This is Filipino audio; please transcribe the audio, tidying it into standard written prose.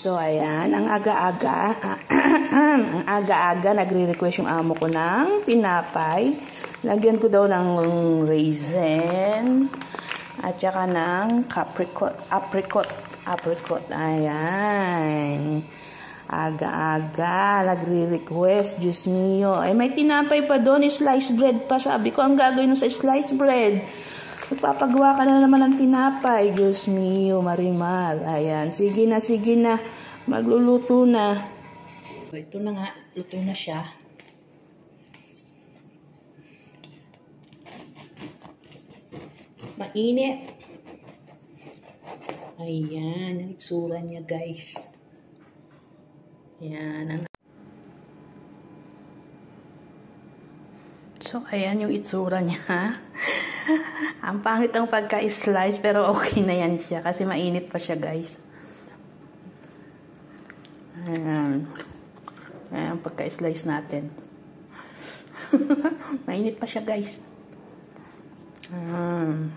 So, ayan, ang aga-aga, ang aga-aga, nagre-request yung amo ko ng tinapay. Lagyan ko daw ng raisin, at saka ng apricot. Ayan. Aga-aga, nagre-request, Diyos mio. Ay, may tinapay pa doon, sliced bread pa. Sabi ko, ang gagawin mo sa sliced bread? Magpapagawa ka na naman ng tinapay. Diyos mio, Marimar. Ayan, sige na. Magluluto na. Ito na nga, luto na siya. Mainit. Ayan, ang itsura niya, guys. Ayan. So, ayan yung itsura niya. Ang pangit ang pagka-slice, pero okay na yan siya kasi mainit pa siya, guys. Ayan. Ayan, pagka-slice natin. Mainit pa siya, guys. Ayan.